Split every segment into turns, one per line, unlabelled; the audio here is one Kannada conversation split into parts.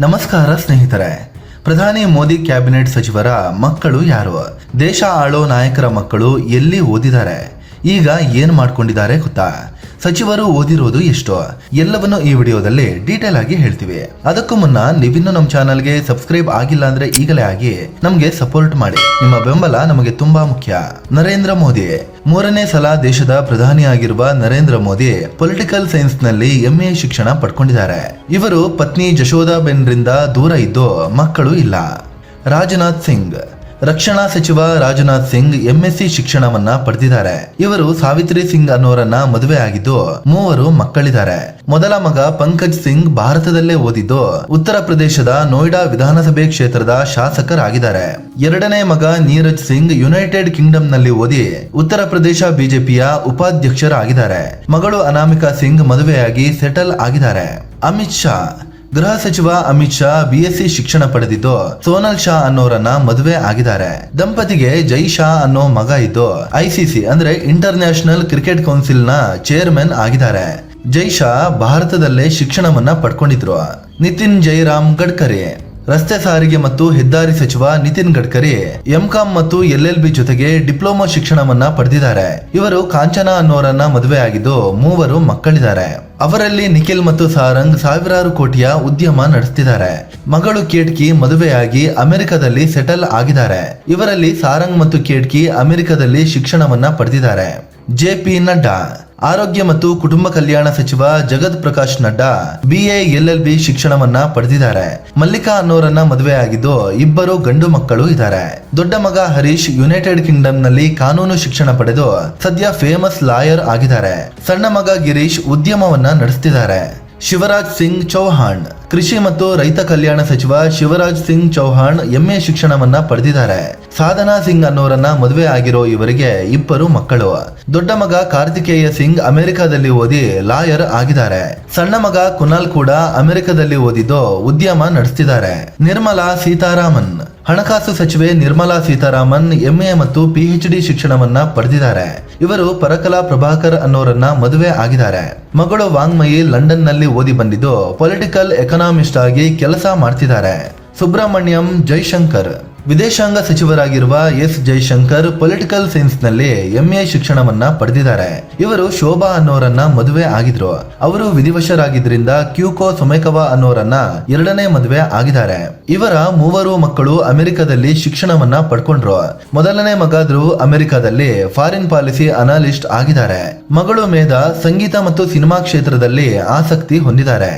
ನಮಸ್ಕಾರ ಸ್ನೇಹಿತರೆ. ಪ್ರಧಾನಿ ಮೋದಿ ಕ್ಯಾಬಿನೆಟ್ ಸಚಿವರ ಮಕ್ಕಳು ಯಾರು? ದೇಶ ಆಳೋ ನಾಯಕರ ಮಕ್ಕಳು ಎಲ್ಲಿ ಓದಿದ್ದಾರೆ? ಈಗ ಏನ್ ಮಾಡ್ಕೊಂಡಿದ್ದಾರೆ ಗೊತ್ತಾ? ಸಚಿವರು ಓದಿರೋದು ಎಷ್ಟು? ಎಲ್ಲವನ್ನು ಈ ವಿಡಿಯೋದಲ್ಲಿ ಡೀಟೇಲ್ ಆಗಿ ಹೇಳ್ತೀವಿ. ಅದಕ್ಕೂ ಮುನ್ನ ನೀವಿನ್ನೂ ನಮ್ಮ ಚಾನಲ್ಗೆ ಸಬ್ಸ್ಕ್ರೈಬ್ ಆಗಿಲ್ಲ ಅಂದ್ರೆ ಈಗಲೇ ಆಗಿ ನಮ್ಗೆ ಸಪೋರ್ಟ್ ಮಾಡಿ. ನಿಮ್ಮ ಬೆಂಬಲ ನಮಗೆ ತುಂಬಾ ಮುಖ್ಯ. ನರೇಂದ್ರ ಮೋದಿ 3ನೇ ಸಲ ದೇಶದ ಪ್ರಧಾನಿಯಾಗಿರುವ ನರೇಂದ್ರ ಮೋದಿ ಪೊಲಿಟಿಕಲ್ ಸೈನ್ಸ್ ನಲ್ಲಿ MA ಶಿಕ್ಷಣ ಪಡ್ಕೊಂಡಿದ್ದಾರೆ. ಇವರು ಪತ್ನಿ ಜಶೋದಾಬೆನ್ ರಿಂದ ದೂರ ಇದ್ದು ಮಕ್ಕಳು ಇಲ್ಲ. ರಾಜನಾಥ್ ಸಿಂಗ್ ರಕ್ಷಣಾ ಸಚಿವ ರಾಜನಾಥ್ ಸಿಂಗ್ MSc ಶಿಕ್ಷಣವನ್ನ ಪಡೆದಿದ್ದಾರೆ. ಇವರು ಸಾವಿತ್ರಿ ಸಿಂಗ್ ಅನ್ನೋರನ್ನ ಮದುವೆ ಆಗಿದ್ದು 3 ಮಕ್ಕಳಿದ್ದಾರೆ. ಮೊದಲ ಮಗ ಪಂಕಜ್ ಸಿಂಗ್ ಭಾರತದಲ್ಲೇ ಓದಿದ್ದು ಉತ್ತರ ಪ್ರದೇಶದ ನೋಯ್ಡಾ ವಿಧಾನಸಭೆ ಕ್ಷೇತ್ರದ ಶಾಸಕರಾಗಿದ್ದಾರೆ. ಎರಡನೇ ಮಗ ನೀರಜ್ ಸಿಂಗ್ ಯುನೈಟೆಡ್ ಕಿಂಗ್ಡಮ್ ನಲ್ಲಿ ಓದಿ ಉತ್ತರ ಪ್ರದೇಶ ಬಿಜೆಪಿಯ ಉಪಾಧ್ಯಕ್ಷರಾಗಿದ್ದಾರೆ. ಮಗಳು ಅನಾಮಿಕಾ ಸಿಂಗ್ ಮದುವೆಯಾಗಿ ಸೆಟಲ್ ಆಗಿದ್ದಾರೆ. ಅಮಿತ್ ಶಾ ಗೃಹ ಸಚಿವ ಅಮಿತ್ ಶಾ BSc ಶಿಕ್ಷಣ ಪಡೆದಿದ್ದು ಸೋನಲ್ ಶಾ ಅನ್ನೋರನ್ನ ಮದುವೆ ಆಗಿದ್ದಾರೆ. ದಂಪತಿಗೆ ಜೈ ಶಾ ಅನ್ನೋ ಮಗ ಇದ್ದು ICC ಅಂದ್ರೆ ಇಂಟರ್ನ್ಯಾಷನಲ್ ಕ್ರಿಕೆಟ್ ಕೌನ್ಸಿಲ್ ನ ಚೇರ್ಮನ್ ಆಗಿದ್ದಾರೆ. ಜೈ ಶಾ ಭಾರತದಲ್ಲೇ ಶಿಕ್ಷಣವನ್ನ ಪಡ್ಕೊಂಡಿದ್ರು. ನಿತಿನ್ ಜೈರಾಮ್ ಗಡ್ಕರಿ ರಸ್ತೆ ಸಾರಿಗೆ ಮತ್ತು ಹೆದ್ದಾರಿ ಸಚಿವ ನಿತಿನ್ ಗಡ್ಕರಿ MCom ಮತ್ತು LLB ಜೊತೆಗೆ ಡಿಪ್ಲೊಮಾ ಶಿಕ್ಷಣವನ್ನ ಪಡೆದಿದ್ದಾರೆ. ಇವರು ಕಾಂಚನಾ ಅನ್ನೋರನ್ನ ಮದುವೆ ಆಗಿದ್ದು 3 ಮಕ್ಕಳಿದ್ದಾರೆ. ಅವರಲ್ಲಿ ನಿಖಿಲ್ ಮತ್ತು ಸಾರಂಗ್ ಸಾವಿರಾರು ಕೋಟಿಯ ಉದ್ಯಮ ನಡೆಸ್ತಿದ್ದಾರೆ. ಮಗಳು ಕೇಟ್ಕಿ ಮದುವೆಯಾಗಿ ಅಮೆರಿಕದಲ್ಲಿ ಸೆಟಲ್ ಆಗಿದ್ದಾರೆ. ಇವರಲ್ಲಿ ಸಾರಂಗ್ ಮತ್ತು ಕೇಟ್ಕಿ ಅಮೆರಿಕದಲ್ಲಿ ಶಿಕ್ಷಣವನ್ನ ಪಡೆದಿದ್ದಾರೆ. JP ನಡ್ಡಾ ಆರೋಗ್ಯ ಮತ್ತು ಕುಟುಂಬ ಕಲ್ಯಾಣ ಸಚಿವ ಜಗತ್ ಪ್ರಕಾಶ್ ನಡ್ಡಾ BA LLB ಶಿಕ್ಷಣವನ್ನ ಪಡೆದಿದ್ದಾರೆ. ಮಲ್ಲಿಕಾ ಅನ್ನೋರನ್ನ ಮದುವೆ ಆಗಿದ್ದು 2 ಗಂಡು ಮಕ್ಕಳು ಇದ್ದಾರೆ. ದೊಡ್ಡ ಮಗ ಹರೀಶ್ ಯುನೈಟೆಡ್ ಕಿಂಗ್ಡಮ್ ನಲ್ಲಿ ಕಾನೂನು ಶಿಕ್ಷಣ ಪಡೆದು ಸದ್ಯ ಫೇಮಸ್ ಲಾಯರ್ ಆಗಿದ್ದಾರೆ. ಸಣ್ಣ ಮಗ ಗಿರೀಶ್ ಉದ್ಯಮವನ್ನ ನಡೆಸ್ತಿದ್ದಾರೆ. ಶಿವರಾಜ್ ಸಿಂಗ್ ಚೌಹಾಣ್ ಕೃಷಿ ಮತ್ತು ರೈತ ಕಲ್ಯಾಣ ಸಚಿವ ಶಿವರಾಜ್ ಸಿಂಗ್ ಚೌಹಾಣ್ MA ಶಿಕ್ಷಣವನ್ನ ಪಡೆದಿದ್ದಾರೆ. ಸಾಧನಾ ಸಿಂಗ್ ಅನ್ನೋರನ್ನ ಮದುವೆ ಆಗಿರೋ ಇವರಿಗೆ 2 ಮಕ್ಕಳು. ದೊಡ್ಡ ಮಗ ಕಾರ್ತಿಕೇಯ ಸಿಂಗ್ ಅಮೆರಿಕದಲ್ಲಿ ಓದಿ ಲಾಯರ್ ಆಗಿದ್ದಾರೆ. ಸಣ್ಣ ಮಗ ಕುನಾಲ್ ಕೂಡ ಅಮೆರಿಕದಲ್ಲಿ ಓದಿದ್ದು ಉದ್ಯಮ ನಡೆಸ್ತಿದ್ದಾರೆ. ನಿರ್ಮಲಾ ಸೀತಾರಾಮನ್ ಹಣಕಾಸು ಸಚಿವೆ ನಿರ್ಮಲಾ ಸೀತಾರಾಮನ್ MA ಮತ್ತು PhD ಶಿಕ್ಷಣವನ್ನ ಪಡೆದಿದ್ದಾರೆ. ಇವರು ಪರಕಲಾ ಪ್ರಭಾಕರ್ ಅನ್ನೋರನ್ನ ಮದುವೆ ಆಗಿದ್ದಾರೆ. ಮಗಳು ವಾಂಗ್ಮಯಿ ಲಂಡನ್ ನಲ್ಲಿ ಓದಿ ಬಂದಿದ್ದು ಪೊಲಿಟಿಕಲ್ ಎಕನಾಮಿಸ್ಟ್ ಆಗಿ ಕೆಲಸ ಮಾಡ್ತಿದ್ದಾರೆ. ಸುಬ್ರಹ್ಮಣ್ಯಂ ಜೈಶಂಕರ್ ವಿದೇಶಾಂಗ ಸಚಿವರಾಗಿರುವ S ಜೈಶಂಕರ್ ಪೊಲಿಟಿಕಲ್ ಸೈನ್ಸ್ ನಲ್ಲಿ MA ಶಿಕ್ಷಣವನ್ನ ಪಡೆದಿದ್ದಾರೆ. ಇವರು ಶೋಭಾ ಅನ್ನೋರನ್ನ ಮದುವೆ ಆಗಿದ್ರು. ಅವರು ವಿಧಿವಶರಾಗಿದ್ರಿಂದ ಕ್ಯೂಕೋ ಸೊಮೆಕವಾ ಅನ್ನೋರನ್ನ 2ನೇ ಮದುವೆ ಆಗಿದ್ದಾರೆ. ಇವರ 3 ಮಕ್ಕಳು ಅಮೆರಿಕದಲ್ಲಿ ಶಿಕ್ಷಣವನ್ನ ಪಡ್ಕೊಂಡ್ರು. ಮೊದಲನೇ ಮಗ ಧ್ರುವ್ ಅಮೆರಿಕದಲ್ಲಿ ಫಾರಿನ್ ಪಾಲಿಸಿ ಅನಾಲಿಸ್ಟ್ ಆಗಿದ್ದಾರೆ. ಮಗಳು ಮೇಧಾ ಸಂಗೀತ ಮತ್ತು ಸಿನಿಮಾ ಕ್ಷೇತ್ರದಲ್ಲಿ ಆಸಕ್ತಿ ಹೊಂದಿದ್ದಾರೆ.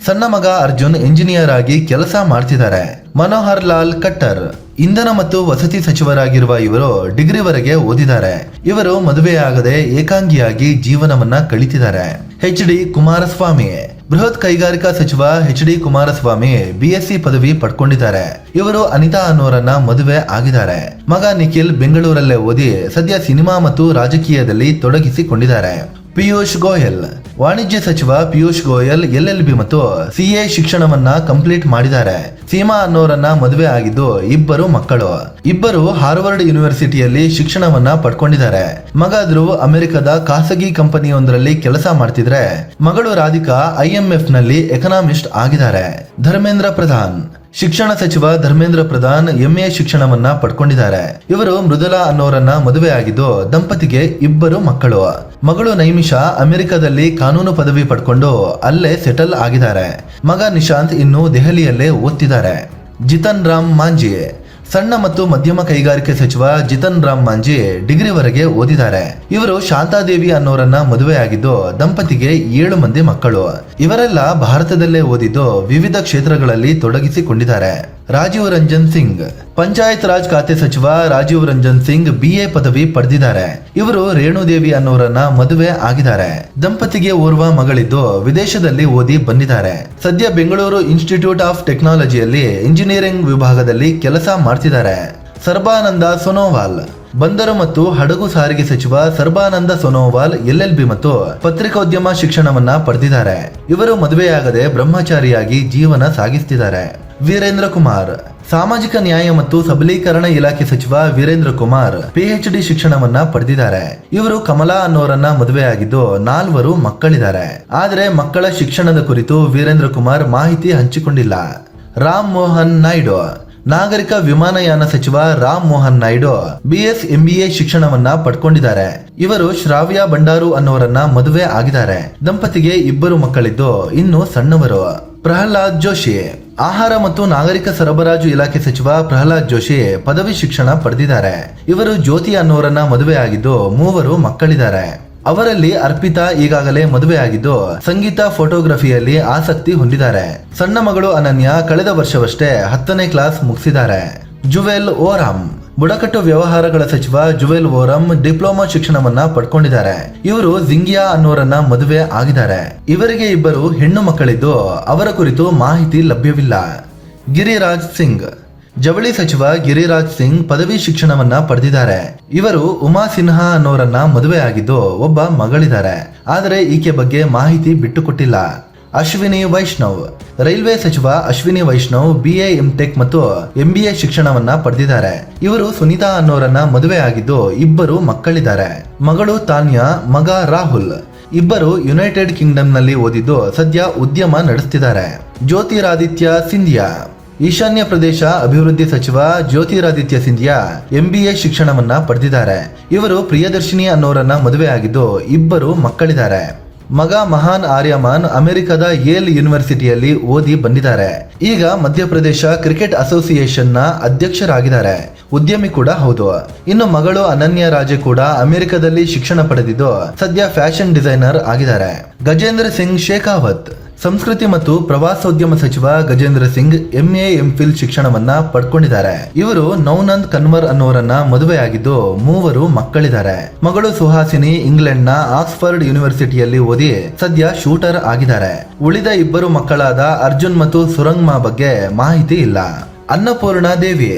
ಸಣ್ಣ ಮಗ ಅರ್ಜುನ್ ಇಂಜಿನಿಯರ್ ಆಗಿ ಕೆಲಸ ಮಾಡ್ತಿದ್ದಾರೆ. ಮನೋಹರ್ ಲಾಲ್ ಖಟ್ಟರ್ ಇಂಧನ ಮತ್ತು ವಸತಿ ಸಚಿವರಾಗಿರುವ ಇವರು ಡಿಗ್ರಿವರೆಗೆ ಓದಿದ್ದಾರೆ. ಇವರು ಮದುವೆಯಾಗದೆ ಏಕಾಂಗಿಯಾಗಿ ಜೀವನವನ್ನ ಕಳಿತಿದ್ದಾರೆ. HD ಕುಮಾರಸ್ವಾಮಿ ಬೃಹತ್ ಕೈಗಾರಿಕಾ ಸಚಿವ HD ಕುಮಾರಸ್ವಾಮಿ BSc ಪದವಿ ಪಡ್ಕೊಂಡಿದ್ದಾರೆ. ಇವರು ಅನಿತಾ ಅನ್ನೋರನ್ನ ಮದುವೆ ಆಗಿದ್ದಾರೆ. ಮಗ ನಿಖಿಲ್ ಬೆಂಗಳೂರಲ್ಲೇ ಓದಿ ಸದ್ಯ ಸಿನಿಮಾ ಮತ್ತು ರಾಜಕೀಯದಲ್ಲಿ ತೊಡಗಿಸಿಕೊಂಡಿದ್ದಾರೆ. ಪಿಯೂಷ್ ಗೋಯಲ್ ವಾಣಿಜ್ಯ ಸಚಿವ ಪಿಯೂಷ್ ಗೋಯಲ್ LLB ಮತ್ತು CA ಶಿಕ್ಷಣವನ್ನ ಕಂಪ್ಲೀಟ್ ಮಾಡಿದ್ದಾರೆ. ಸೀಮಾ ಅನ್ನೋರನ್ನ ಮದುವೆ ಆಗಿದ್ದು 2 ಮಕ್ಕಳು. ಇಬ್ಬರು ಹಾರ್ವರ್ಡ್ ಯೂನಿವರ್ಸಿಟಿಯಲ್ಲಿ ಶಿಕ್ಷಣವನ್ನ ಪಡ್ಕೊಂಡಿದ್ದಾರೆ. ಮಗ ಧ್ರುವ್ ಅಮೆರಿಕದ ಖಾಸಗಿ ಕಂಪನಿಯೊಂದರಲ್ಲಿ ಕೆಲಸ ಮಾಡ್ತಿದ್ರೆ ಮಗಳು ರಾಧಿಕಾ IMF ನಲ್ಲಿ ಎಕನಾಮಿಸ್ಟ್ ಆಗಿದ್ದಾರೆ. ಧರ್ಮೇಂದ್ರ ಪ್ರಧಾನ್ ಶಿಕ್ಷಣ ಸಚಿವ ಧರ್ಮೇಂದ್ರ ಪ್ರಧಾನ್ MA ಶಿಕ್ಷಣವನ್ನ ಪಡ್ಕೊಂಡಿದ್ದಾರೆ. ಇವರು ಮೃದುಲಾ ಅನ್ನೋರನ್ನ ಮದುವೆ ಆಗಿದ್ದು ದಂಪತಿಗೆ 2 ಮಕ್ಕಳು. ಮಗಳು ನೈಮಿಷಾ ಅಮೆರಿಕದಲ್ಲಿ ಕಾನೂನು ಪದವಿ ಪಡ್ಕೊಂಡು ಅಲ್ಲೇ ಸೆಟಲ್ ಆಗಿದ್ದಾರೆ. ಮಗ ನಿಶಾಂತ್ ಇನ್ನು ದೆಹಲಿಯಲ್ಲೇ ಓದ್ತಿದ್ದಾರೆ. ಜಿತನ್ ರಾಮ್ ಮಾಂಜಿ ಸಣ್ಣ ಮತ್ತು ಮಧ್ಯಮ ಕೈಗಾರಿಕೆ ಸಚಿವ ಜಿತನ್ ರಾಮ್ ಮಾಂಜಿ ಡಿಗ್ರಿವರೆಗೆ ಓದಿದ್ದಾರೆ. ಇವರು ಶಾಂತಾದೇವಿ ಅನ್ನೋರನ್ನ ಮದುವೆ ಆಗಿದ್ದು ದಂಪತಿಗೆ 7 ಮಂದಿ ಮಕ್ಕಳು. ಇವರೆಲ್ಲ ಭಾರತದಲ್ಲೇ ಓದಿದ್ದು ವಿವಿಧ ಕ್ಷೇತ್ರಗಳಲ್ಲಿ ತೊಡಗಿಸಿಕೊಂಡಿದ್ದಾರೆ. ರಾಜೀವ್ ರಂಜನ್ ಸಿಂಗ್ ಪಂಚಾಯತ್ ರಾಜ್ ಖಾತೆ ಸಚಿವ ರಾಜೀವ್ ರಂಜನ್ ಸಿಂಗ್ BA ಪದವಿ ಪಡೆದಿದ್ದಾರೆ. ಇವರು ರೇಣುದೇವಿ ಅನ್ನೋರನ್ನ ಮದುವೆ ಆಗಿದ್ದಾರೆ. ದಂಪತಿಗೆ ಓರ್ವ ಮಗಳಿದ್ದು ವಿದೇಶದಲ್ಲಿ ಓದಿ ಬಂದಿದ್ದಾರೆ. ಸದ್ಯ ಬೆಂಗಳೂರು ಇನ್ಸ್ಟಿಟ್ಯೂಟ್ ಆಫ್ ಟೆಕ್ನಾಲಜಿಯಲ್ಲಿ ಇಂಜಿನಿಯರಿಂಗ್ ವಿಭಾಗದಲ್ಲಿ ಕೆಲಸ ಮಾಡ್ತಿದ್ದಾರೆ. ಸರ್ಬಾನಂದ ಸೋನೋವಾಲ್ ಬಂದರು ಮತ್ತು ಹಡಗು ಸಾರಿಗೆ ಸಚಿವ ಸರ್ಬಾನಂದ ಸೋನೋವಾಲ್ LLB ಮತ್ತು ಪತ್ರಿಕೋದ್ಯಮ ಶಿಕ್ಷಣವನ್ನ ಪಡೆದಿದ್ದಾರೆ. ಇವರು ಮದುವೆಯಾಗದೆ ಬ್ರಹ್ಮಚಾರಿಯಾಗಿ ಜೀವನ ಸಾಗಿಸ್ತಿದ್ದಾರೆ. ವೀರೇಂದ್ರ ಕುಮಾರ್ ಸಾಮಾಜಿಕ ನ್ಯಾಯ ಮತ್ತು ಸಬಲೀಕರಣ ಇಲಾಖೆ ಸಚಿವ ವೀರೇಂದ್ರ ಕುಮಾರ್ PhD ಶಿಕ್ಷಣವನ್ನ ಪಡೆದಿದ್ದಾರೆ. ಇವರು ಕಮಲಾ ಅನ್ನೋರನ್ನ ಮದುವೆಯಾಗಿದ್ದು 4 ಮಕ್ಕಳಿದ್ದಾರೆ. ಆದರೆ ಮಕ್ಕಳ ಶಿಕ್ಷಣದ ಕುರಿತು ವೀರೇಂದ್ರ ಕುಮಾರ್ ಮಾಹಿತಿ ಹಂಚಿಕೊಂಡಿಲ್ಲ. ರಾಮ್ ಮೋಹನ್ ನಾಯ್ಡು. ನಾಗರಿಕ ವಿಮಾನಯಾನ ಸಚಿವ ರಾಮ್ ಮೋಹನ್ ನಾಯ್ಡು BS MBA ಶಿಕ್ಷಣವನ್ನ ಪಡ್ಕೊಂಡಿದ್ದಾರೆ. ಇವರು ಶ್ರಾವ್ಯ ಭಂಡಾರು ಅನ್ನೋರನ್ನ ಮದುವೆ ಆಗಿದ್ದಾರೆ. ದಂಪತಿಗೆ 2 ಮಕ್ಕಳಿದ್ದು ಇನ್ನು ಸಣ್ಣವರು. ಪ್ರಹ್ಲಾದ್ ಜೋಶಿ. ಆಹಾರ ಮತ್ತು ನಾಗರಿಕ ಸರಬರಾಜು ಇಲಾಖೆ ಸಚಿವ ಪ್ರಹ್ಲಾದ್ ಜೋಶಿ ಪದವಿ ಶಿಕ್ಷಣ ಪಡೆದಿದ್ದಾರೆ. ಇವರು ಜ್ಯೋತಿ ಅನ್ನೋರನ್ನ ಮದುವೆ ಆಗಿದ್ದು 3 ಮಕ್ಕಳಿದ್ದಾರೆ. ಅವರಲ್ಲಿ ಅರ್ಪಿತಾ ಈಗಾಗಲೇ ಮದುವೆ ಆಗಿದ್ದು ಸಂಗೀತ ಫೋಟೋಗ್ರಫಿಯಲ್ಲಿ ಆಸಕ್ತಿ ಹೊಂದಿದ್ದಾರೆ. ಸಣ್ಣ ಮಗಳು ಅನನ್ಯ ಕಳೆದ ವರ್ಷವಷ್ಟೇ 10ನೇ ಕ್ಲಾಸ್ ಮುಗಿಸಿದ್ದಾರೆ. ಜುವೆಲ್ ಓರಾಮ್. ಬುಡಕಟ್ಟು ವ್ಯವಹಾರಗಳ ಸಚಿವ ಜುವೆಲ್ ಓರಂ ಡಿಪ್ಲೊಮಾ ಶಿಕ್ಷಣವನ್ನ ಪಡ್ಕೊಂಡಿದ್ದಾರೆ. ಇವರು ಜಿಂಗಿಯಾ ಅನ್ನೋರನ್ನ ಮದುವೆ ಆಗಿದ್ದಾರೆ. ಇವರಿಗೆ 2 ಹೆಣ್ಣು ಮಕ್ಕಳಿದ್ದು ಅವರ ಕುರಿತು ಮಾಹಿತಿ ಲಭ್ಯವಿಲ್ಲ. ಗಿರಿರಾಜ್ ಸಿಂಗ್. ಜವಳಿ ಸಚಿವ ಗಿರಿರಾಜ್ ಸಿಂಗ್ ಪದವಿ ಶಿಕ್ಷಣವನ್ನ ಪಡೆದಿದ್ದಾರೆ. ಇವರು ಉಮಾ ಸಿನ್ಹಾ ಅನ್ನೋರನ್ನ ಮದುವೆ ಆಗಿದ್ದು ಒಬ್ಬ ಮಗಳಿದ್ದಾರೆ. ಆದರೆ ಈಕೆ ಬಗ್ಗೆ ಮಾಹಿತಿ ಬಿಟ್ಟುಕೊಟ್ಟಿಲ್ಲ. ಅಶ್ವಿನಿ ವೈಷ್ಣವ್. ರೈಲ್ವೆ ಸಚಿವ ಅಶ್ವಿನಿ ವೈಷ್ಣವ್ BA MTech ಮತ್ತು MBA ಶಿಕ್ಷಣವನ್ನ ಪಡೆದಿದ್ದಾರೆ. ಇವರು ಸುನೀತಾ ಅನ್ನೋರನ್ನ ಮದುವೆ ಆಗಿದ್ದು 2 ಮಕ್ಕಳಿದ್ದಾರೆ. ಮಗಳು ತಾನ್ಯಾ, ಮಗ ರಾಹುಲ್. 2 ಯುನೈಟೆಡ್ ಕಿಂಗ್ಡಮ್ ನಲ್ಲಿ ಓದಿದ್ದು ಸದ್ಯ ಉದ್ಯಮ ನಡೆಸ್ತಿದ್ದಾರೆ. ಜ್ಯೋತಿರಾದಿತ್ಯ ಸಿಂಧಿಯಾ. ಈಶಾನ್ಯ ಪ್ರದೇಶ ಅಭಿವೃದ್ಧಿ ಸಚಿವ ಜ್ಯೋತಿರಾದಿತ್ಯ ಸಿಂಧಿಯಾ MBA ಶಿಕ್ಷಣವನ್ನ ಪಡೆದಿದ್ದಾರೆ. ಇವರು ಪ್ರಿಯದರ್ಶಿನಿ ಅನ್ನೋರನ್ನ ಮದುವೆ ಆಗಿದ್ದು 2 ಮಕ್ಕಳಿದ್ದಾರೆ. ಮಗ ಮಹಾನ್ ಆರ್ಯಮಾನ್ ಅಮೆರಿಕದ ಯೇಲ್ ಯೂನಿವರ್ಸಿಟಿಯಲ್ಲಿ ಓದಿ ಬಂದಿದ್ದಾರೆ. ಈಗ ಮಧ್ಯಪ್ರದೇಶ ಕ್ರಿಕೆಟ್ ಅಸೋಸಿಯೇಷನ್ ನ ಅಧ್ಯಕ್ಷರಾಗಿದ್ದಾರೆ. ಉದ್ಯಮಿ ಕೂಡ ಹೌದು. ಇನ್ನು ಮಗಳು ಅನನ್ಯ ರಾಜೆ ಕೂಡ ಅಮೆರಿಕದಲ್ಲಿ ಶಿಕ್ಷಣ ಪಡೆದಿದ್ದು ಸದ್ಯ ಫ್ಯಾಷನ್ ಡಿಸೈನರ್ ಆಗಿದ್ದಾರೆ. ಗಜೇಂದ್ರ ಸಿಂಗ್ ಶೇಖಾವತ್. ಸಂಸ್ಕೃತಿ ಮತ್ತು ಪ್ರವಾಸೋದ್ಯಮ ಸಚಿವ ಗಜೇಂದ್ರ ಸಿಂಗ್ MA MPhil ಶಿಕ್ಷಣವನ್ನ ಪಡ್ಕೊಂಡಿದ್ದಾರೆ. ಇವರು ನೌನಂದ್ ಕನ್ವರ್ ಅನ್ನೋರನ್ನ ಮದುವೆ ಆಗಿದ್ದು 3 ಮಕ್ಕಳಿದ್ದಾರೆ. ಮಗಳು ಸುಹಾಸಿನಿ ಇಂಗ್ಲೆಂಡ್ ನ ಆಕ್ಸ್ಫರ್ಡ್ ಯೂನಿವರ್ಸಿಟಿಯಲ್ಲಿ ಓದಿ ಸದ್ಯ ಶೂಟರ್ ಆಗಿದ್ದಾರೆ. ಉಳಿದ 2 ಮಕ್ಕಳಾದ ಅರ್ಜುನ್ ಮತ್ತು ಸುರಂಗ್ಮಾ ಬಗ್ಗೆ ಮಾಹಿತಿ ಇಲ್ಲ. ಅನ್ನಪೂರ್ಣಾ ದೇವಿ.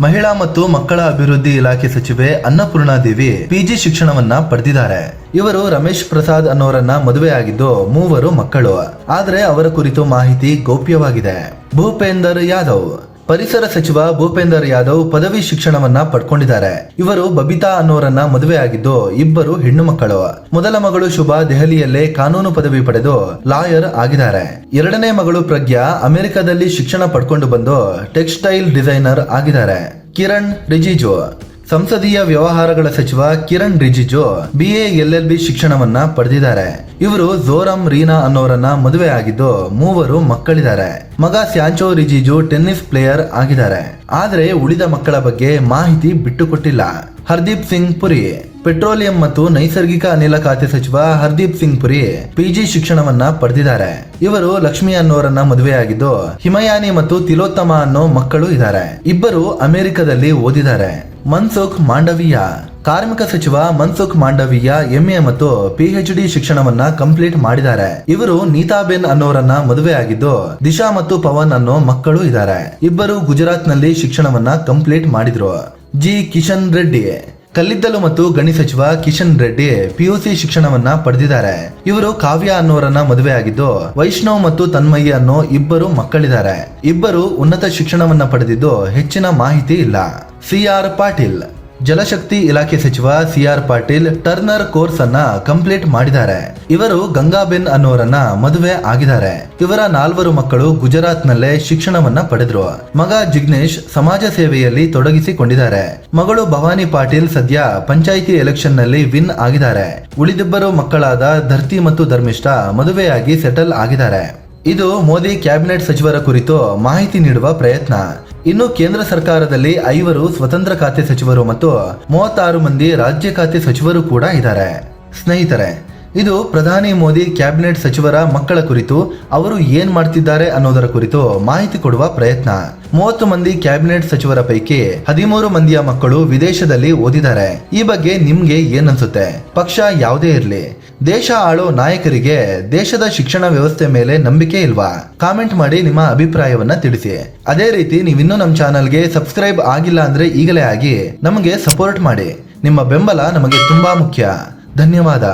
ಮಹಿಳಾ ಮತ್ತು ಮಕ್ಕಳ ಅಭಿವೃದ್ಧಿ ಇಲಾಖೆ ಸಚಿವೆ ಅನ್ನಪೂರ್ಣಾ ದೇವಿ PG ಶಿಕ್ಷಣವನ್ನ ಪಡೆದಿದ್ದಾರೆ. ಇವರು ರಮೇಶ್ ಪ್ರಸಾದ್ ಅನ್ನೋರನ್ನ ಮದುವೆ ಆಗಿದ್ದು 3 ಮಕ್ಕಳು. ಆದರೆ ಅವರ ಕುರಿತು ಮಾಹಿತಿ ಗೌಪ್ಯವಾಗಿದೆ. ಭೂಪೇಂದರ್ ಯಾದವ್. ಪರಿಸರ ಸಚಿವ ಭೂಪೇಂದರ್ ಯಾದವ್ ಪದವಿ ಶಿಕ್ಷಣವನ್ನ ಪಡ್ಕೊಂಡಿದ್ದಾರೆ. ಇವರು ಬಬಿತಾ ಅನ್ನೋರನ್ನ ಮದುವೆ ಆಗಿದ್ದು 2 ಹೆಣ್ಣು ಮಕ್ಕಳು. ಮೊದಲ ಮಗಳು ಶುಭಾ ದೆಹಲಿಯಲ್ಲೇ ಕಾನೂನು ಪದವಿ ಪಡೆದು ಲಾಯರ್ ಆಗಿದ್ದಾರೆ. 2ನೇ ಮಗಳು ಪ್ರಜ್ಞಾ ಅಮೆರಿಕದಲ್ಲಿ ಶಿಕ್ಷಣ ಪಡ್ಕೊಂಡು ಬಂದು ಟೆಕ್ಸ್ಟೈಲ್ ಡಿಸೈನರ್ ಆಗಿದ್ದಾರೆ. ಕಿರಣ್ ರಿಜಿಜು. ಸಂಸದೀಯ ವ್ಯವಹಾರಗಳ ಸಚಿವ ಕಿರಣ್ ರಿಜಿಜು BA LLB ಶಿಕ್ಷಣವನ್ನ ಪಡೆದಿದ್ದಾರೆ. ಇವರು ಜೋರಂ ರೀನಾ ಅನ್ನೋರನ್ನ ಮದುವೆ ಆಗಿದ್ದು 3 ಮಕ್ಕಳಿದ್ದಾರೆ. ಮಗ ಸ್ಯಾಂಚೋ ರಿಜಿಜು ಟೆನ್ನಿಸ್ ಪ್ಲೇಯರ್ ಆಗಿದ್ದಾರೆ. ಆದರೆ ಉಳಿದ ಮಕ್ಕಳ ಬಗ್ಗೆ ಮಾಹಿತಿ ಬಿಟ್ಟುಕೊಟ್ಟಿಲ್ಲ. ಹರ್ದೀಪ್ ಸಿಂಗ್ ಪುರಿ. ಪೆಟ್ರೋಲಿಯಂ ಮತ್ತು ನೈಸರ್ಗಿಕ ಅನಿಲ ಖಾತೆ ಸಚಿವ ಹರ್ದೀಪ್ ಸಿಂಗ್ ಪುರಿ PG ಶಿಕ್ಷಣವನ್ನ ಪಡೆದಿದ್ದಾರೆ. ಇವರು ಲಕ್ಷ್ಮಿ ಅನ್ನೋರನ್ನ ಮದುವೆಯಾಗಿದ್ದು ಹಿಮಯಾನಿ ಮತ್ತು ತಿಲೋತ್ತಮ ಅನ್ನೋ ಮಕ್ಕಳು ಇದ್ದಾರೆ. 2 ಅಮೆರಿಕದಲ್ಲಿ ಓದಿದ್ದಾರೆ. ಮನ್ಸುಖ್ ಮಾಂಡವೀಯ. ಕಾರ್ಮಿಕ ಸಚಿವ ಮನ್ಸುಖ್ ಮಾಂಡವೀಯ MA ಮತ್ತು PhD ಶಿಕ್ಷಣವನ್ನ ಕಂಪ್ಲೀಟ್ ಮಾಡಿದ್ದಾರೆ. ಇವರು ನೀತಾಬೆನ್ ಅನ್ನೋರನ್ನ ಮದುವೆ ಆಗಿದ್ದು ದಿಶಾ ಮತ್ತು ಪವನ್ ಅನ್ನೋ ಮಕ್ಕಳು ಇದ್ದಾರೆ. 2 ಗುಜರಾತ್ ನಲ್ಲಿ ಶಿಕ್ಷಣವನ್ನ ಕಂಪ್ಲೀಟ್ ಮಾಡಿದ್ರು. G ಕಿಶನ್ ರೆಡ್ಡಿ. ಕಲ್ಲಿದ್ದಲು ಮತ್ತು ಗಣಿ ಸಚಿವ ಕಿಶನ್ ರೆಡ್ಡಿ PUC ಶಿಕ್ಷಣವನ್ನ ಪಡೆದಿದ್ದಾರೆ. ಇವರು ಕಾವ್ಯ ಅನ್ನೋರನ್ನ ಮದುವೆ ಆಗಿದ್ದು ವೈಷ್ಣವ್ ಮತ್ತು ತನ್ಮಯಿ ಅನ್ನೋ 2 ಮಕ್ಕಳಿದ್ದಾರೆ. 2 ಉನ್ನತ ಶಿಕ್ಷಣವನ್ನ ಪಡೆದಿದ್ದು ಹೆಚ್ಚಿನ ಮಾಹಿತಿ ಇಲ್ಲ. CR ಪಾಟೀಲ್. ಜಲಶಕ್ತಿ ಇಲಾಖೆ ಸಚಿವ CR ಪಾಟೀಲ್ ಟರ್ನರ್ ಕೋರ್ಸ್ ಅನ್ನ ಕಂಪ್ಲೀಟ್ ಮಾಡಿದ್ದಾರೆ. ಇವರು ಗಂಗಾಬೆನ್ ಅನ್ನೋರನ್ನ ಮದುವೆ ಆಗಿದ್ದಾರೆ. ಇವರ 4 ಮಕ್ಕಳು ಗುಜರಾತ್ ನಲ್ಲೇ ಶಿಕ್ಷಣವನ್ನ ಪಡೆದ್ರು. ಮಗ ಜಿಗ್ನೇಶ್ ಸಮಾಜ ಸೇವೆಯಲ್ಲಿ ತೊಡಗಿಸಿಕೊಂಡಿದ್ದಾರೆ. ಮಗಳು ಭವಾನಿ ಪಾಟೀಲ್ ಸದ್ಯ ಪಂಚಾಯಿತಿ ಎಲೆಕ್ಷನ್ ನಲ್ಲಿ ವಿನ್ ಆಗಿದ್ದಾರೆ. ಉಳಿದಿಬ್ಬರು ಮಕ್ಕಳಾದ ಧರ್ತಿ ಮತ್ತು ಧರ್ಮಿಷ್ಠ ಮದುವೆಯಾಗಿ ಸೆಟಲ್ ಆಗಿದ್ದಾರೆ. ಇದು ಮೋದಿ ಕ್ಯಾಬಿನೆಟ್ ಸಚಿವರ ಕುರಿತು ಮಾಹಿತಿ ನೀಡುವ ಪ್ರಯತ್ನ. ಇನ್ನು ಕೇಂದ್ರ ಸರ್ಕಾರದಲ್ಲಿ 5 ಸ್ವತಂತ್ರ ಖಾತೆ ಸಚಿವರು ಮತ್ತು 36 ಮಂದಿ ರಾಜ್ಯ ಖಾತೆ ಸಚಿವರು ಕೂಡ ಇದ್ದಾರೆ. ಸ್ನೇಹಿತರೆ, ಇದು ಪ್ರಧಾನಿ ಮೋದಿ ಕ್ಯಾಬಿನೆಟ್ ಸಚಿವರ ಮಕ್ಕಳ ಕುರಿತು ಅವರು ಏನ್ ಮಾಡ್ತಿದ್ದಾರೆ ಅನ್ನೋದರ ಕುರಿತು ಮಾಹಿತಿ ಕೊಡುವ ಪ್ರಯತ್ನ. 30 ಮಂದಿ ಕ್ಯಾಬಿನೆಟ್ ಸಚಿವರ ಪೈಕಿ 13 ಮಂದಿಯ ಮಕ್ಕಳು ವಿದೇಶದಲ್ಲಿ ಓದಿದ್ದಾರೆ. ಈ ಬಗ್ಗೆ ನಿಮ್ಗೆ ಏನನ್ಸುತ್ತೆ? ಪಕ್ಷ ಯಾವುದೇ ಇರಲಿ, ದೇಶ ಆಳೋ ನಾಯಕರಿಗೆ ದೇಶದ ಶಿಕ್ಷಣ ವ್ಯವಸ್ಥೆ ಮೇಲೆ ನಂಬಿಕೆ ಇಲ್ವಾ? ಕಾಮೆಂಟ್ ಮಾಡಿ ನಿಮ್ಮ ಅಭಿಪ್ರಾಯವನ್ನ ತಿಳಿಸಿ. ಅದೇ ರೀತಿ ನೀವಿನ್ನೂ ನಮ್ಮ ಚಾನಲ್ಗೆ ಸಬ್ಸ್ಕ್ರೈಬ್ ಆಗಿಲ್ಲ ಅಂದ್ರೆ ಈಗಲೇ ಆಗಿ ನಮಗೆ ಸಪೋರ್ಟ್ ಮಾಡಿ. ನಿಮ್ಮ ಬೆಂಬಲ ನಮಗೆ ತುಂಬಾ ಮುಖ್ಯ. ಧನ್ಯವಾದ.